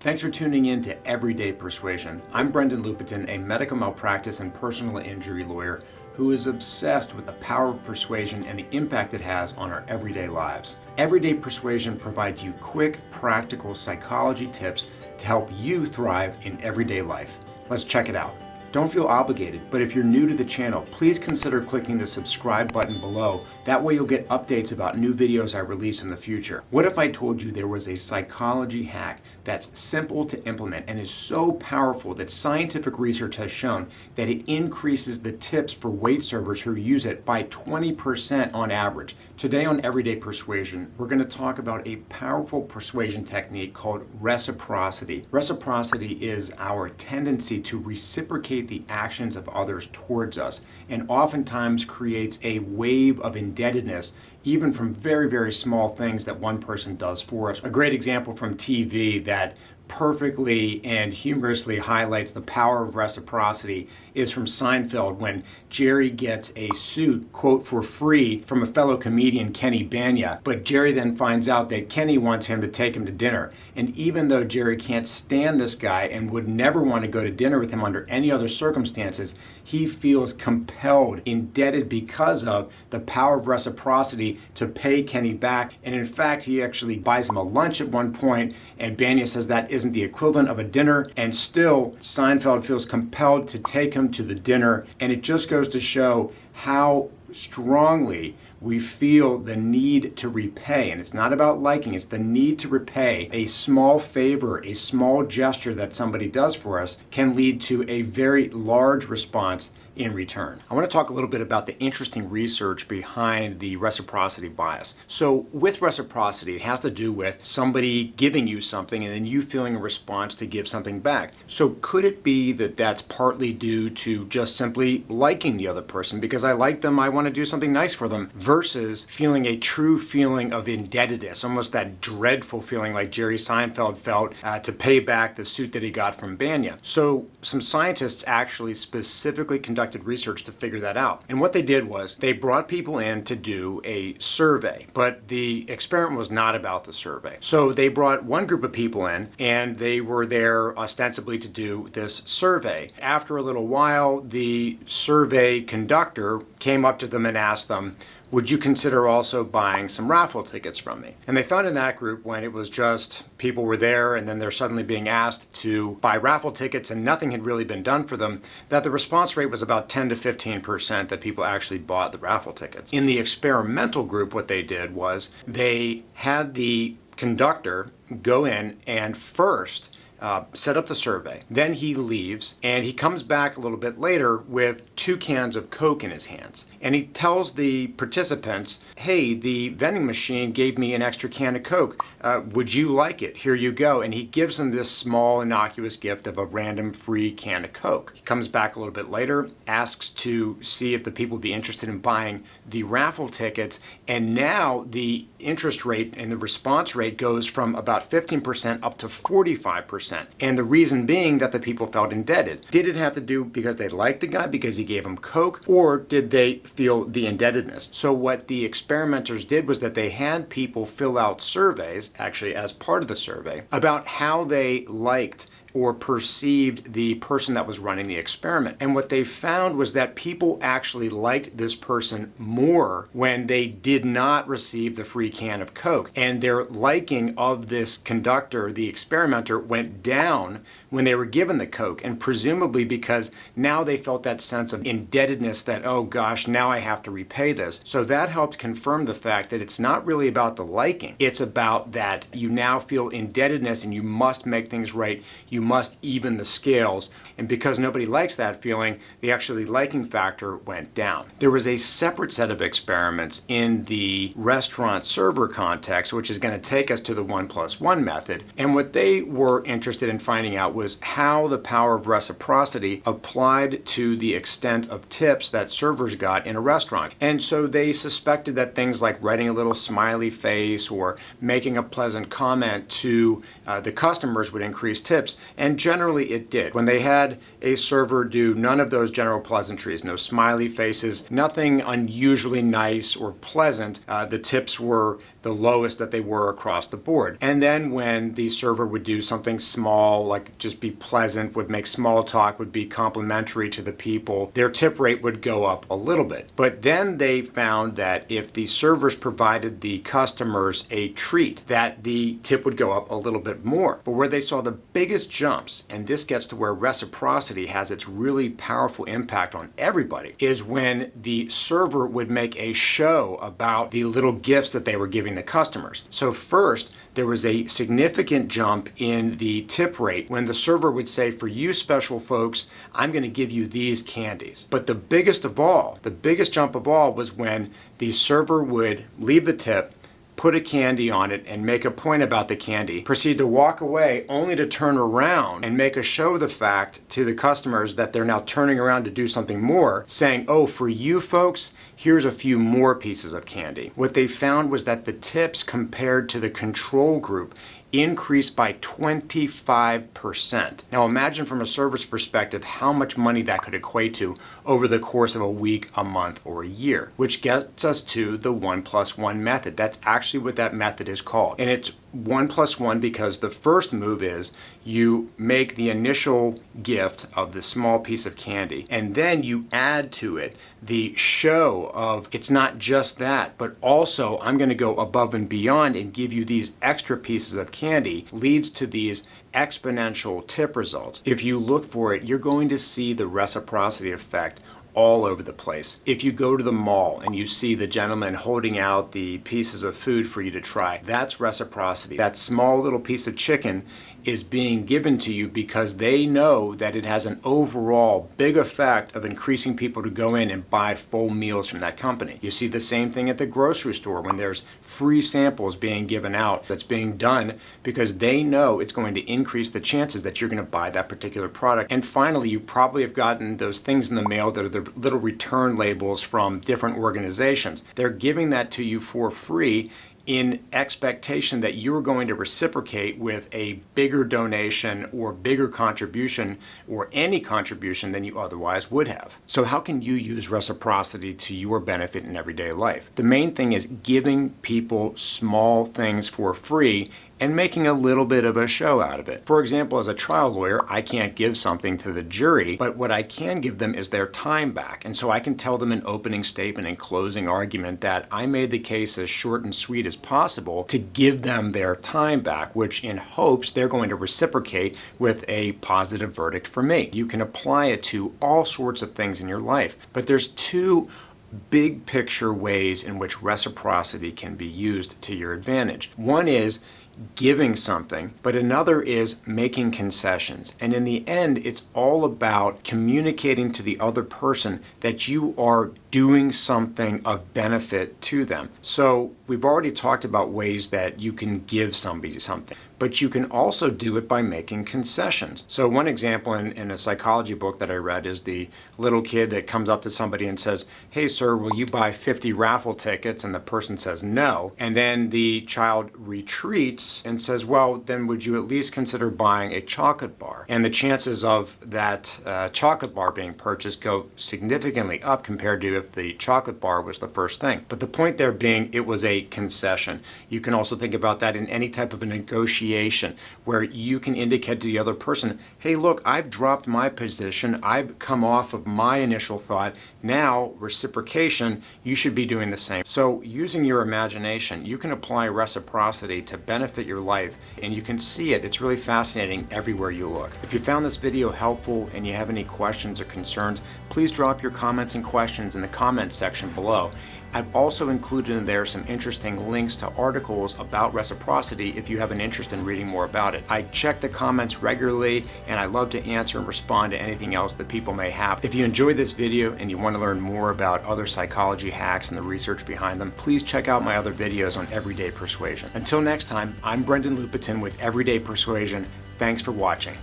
Thanks for tuning in to Everyday Persuasion. I'm Brendan Lupetin, a medical malpractice and personal injury lawyer who is obsessed with the power of persuasion and the impact it has on our everyday lives. Everyday Persuasion provides you quick, practical psychology tips to help you thrive in everyday life. Let's check it out. Don't feel obligated, but if you're new to the channel, please consider clicking the subscribe button below. That way you'll get updates about new videos I release in the future. What if I told you there was a psychology hack that's simple to implement and is so powerful that scientific research has shown that it increases the tips for wait servers who use it by 20% on average? Today on Everyday Persuasion, we're going to talk about a powerful persuasion technique called reciprocity. Reciprocity is our tendency to reciprocate the actions of others towards us, and oftentimes creates a wave of indebtedness, even from very, very small things that one person does for us. A great example from TV that perfectly and humorously highlights the power of reciprocity is from Seinfeld, when Jerry gets a suit, quote, for free from a fellow comedian, Kenny Bania. But Jerry then finds out that Kenny wants him to take him to dinner. And even though Jerry can't stand this guy and would never want to go to dinner with him under any other circumstances, he feels compelled, indebted because of the power of reciprocity to pay Kenny back. And in fact, he actually buys him a lunch at one point, and Bania says that isn't the equivalent of a dinner, and still Seinfeld feels compelled to take him to the dinner. And it just goes to show how strongly we feel the need to repay. And it's not about liking, it's the need to repay. A small favor, a small gesture that somebody does for us can lead to a very large response in return. I want to talk a little bit about the interesting research behind the reciprocity bias. So with reciprocity, it has to do with somebody giving you something and then you feeling a response to give something back. So could it be that that's partly due to just simply liking the other person? Because I like them, I want to do something nice for them, versus feeling a true feeling of indebtedness, almost that dreadful feeling like Jerry Seinfeld felt to pay back the suit that he got from Bania. So some scientists actually specifically conducted research to figure that out. And what they did was they brought people in to do a survey, but the experiment was not about the survey. So they brought one group of people in and they were there ostensibly to do this survey. After a little while, the survey conductor came up to them and asked them, would you consider also buying some raffle tickets from me? And they found in that group, when it was just people were there and then they're suddenly being asked to buy raffle tickets and nothing had really been done for them, that the response rate was about 10 to 15% that people actually bought the raffle tickets. In the experimental group, what they did was they had the conductor go in and first set up the survey. Then he leaves and he comes back a little bit later with 2 cans of Coke in his hands. And he tells the participants, hey, the vending machine gave me an extra can of Coke. Would you like it? Here you go. And he gives them this small innocuous gift of a random free can of Coke. He comes back a little bit later, asks to see if the people would be interested in buying the raffle tickets. And now the interest rate and the response rate goes from about 15% up to 45%. And the reason being that the people felt indebted. Did it have to do because they liked the guy because he gave them Coke, or did they feel the indebtedness? So what the experimenters did was that they had people fill out surveys, actually as part of the survey, about how they liked or perceived the person that was running the experiment. And what they found was that people actually liked this person more when they did not receive the free can of Coke. And their liking of this conductor, the experimenter, went down when they were given the Coke, and presumably because now they felt that sense of indebtedness that, oh gosh, now I have to repay this. So that helped confirm the fact that it's not really about the liking. It's about that you now feel indebtedness and you must make things right. You must even the scales. And because nobody likes that feeling, the actually liking factor went down. There was a separate set of experiments in the restaurant server context, which is going to take us to the 1+1 method. And what they were interested in finding out was how the power of reciprocity applied to the extent of tips that servers got in a restaurant. And so they suspected that things like writing a little smiley face or making a pleasant comment to the customers would increase tips. And generally it did. When they had a server do none of those general pleasantries, no smiley faces, nothing unusually nice or pleasant, the tips were the lowest that they were across the board. And then when the server would do something small, like just be pleasant, would make small talk, would be complimentary to the people, their tip rate would go up a little bit. But then they found that if the servers provided the customers a treat, that the tip would go up a little bit more. But where they saw the biggest jumps, and this gets to where reciprocity has its really powerful impact on everybody, is when the server would make a show about the little gifts that they were giving the customers. So first, there was a significant jump in the tip rate when the server would say, for you special folks, I'm going to give you these candies. But the biggest jump of all was when the server would leave the tip, put a candy on it, and make a point about the candy, proceed to walk away only to turn around and make a show of the fact to the customers that they're now turning around to do something more, saying, oh, for you folks, here's a few more pieces of candy. What they found was that the tips compared to the control group increased by 25%. Now imagine from a server's perspective how much money that could equate to over the course of a week, a month, or a year, which gets us to the 1+1 method. That's actually what that method is called. And it's 1+1 because the first move is you make the initial gift of the small piece of candy, and then you add to it the show of it's not just that, but also I'm going to go above and beyond and give you these extra pieces of candy, leads to these exponential tip results. If you look for it, you're going to see the reciprocity effect all over the place. If you go to the mall and you see the gentleman holding out the pieces of food for you to try, that's reciprocity. That small little piece of chicken is being given to you because they know that it has an overall big effect of increasing people to go in and buy full meals from that company. You see the same thing at the grocery store when there's free samples being given out. That's being done because they know it's going to increase the chances that you're going to buy that particular product. And finally, you probably have gotten those things in the mail that are the little return labels from different organizations. They're giving that to you for free in expectation that you're going to reciprocate with a bigger donation or bigger contribution or any contribution than you otherwise would have. So how can you use reciprocity to your benefit in everyday life? The main thing is giving people small things for free and making a little bit of a show out of it. For example, as a trial lawyer, I can't give something to the jury, but what I can give them is their time back. And so I can tell them in opening statement and closing argument that I made the case as short and sweet as possible to give them their time back, which in hopes they're going to reciprocate with a positive verdict for me. You can apply it to all sorts of things in your life, but there's two big picture ways in which reciprocity can be used to your advantage. One is giving something, but another is making concessions. And in the end, it's all about communicating to the other person that you are doing something of benefit to them. So we've already talked about ways that you can give somebody something, but you can also do it by making concessions. So one example in a psychology book that I read is the little kid that comes up to somebody and says, hey sir, will you buy 50 raffle tickets? And the person says no. And then the child retreats and says, well, then would you at least consider buying a chocolate bar? And the chances of that chocolate bar being purchased go significantly up compared to if the chocolate bar was the first thing. But the point there being, it was a concession. You can also think about that in any type of a negotiation where you can indicate to the other person, hey, look, I've dropped my position. I've come off of my initial thought. Now, reciprocation, you should be doing the same. So using your imagination, you can apply reciprocity to benefit your life, and you can see it. It's really fascinating everywhere you look. If you found this video helpful and you have any questions or concerns, please drop your comments and questions in the comments section below. I've also included in there some interesting links to articles about reciprocity if you have an interest in reading more about it. I check the comments regularly and I love to answer and respond to anything else that people may have. If you enjoyed this video and you want to learn more about other psychology hacks and the research behind them, please check out my other videos on everyday persuasion. Until next time, I'm Brendan Lupetin with Everyday Persuasion. Thanks for watching.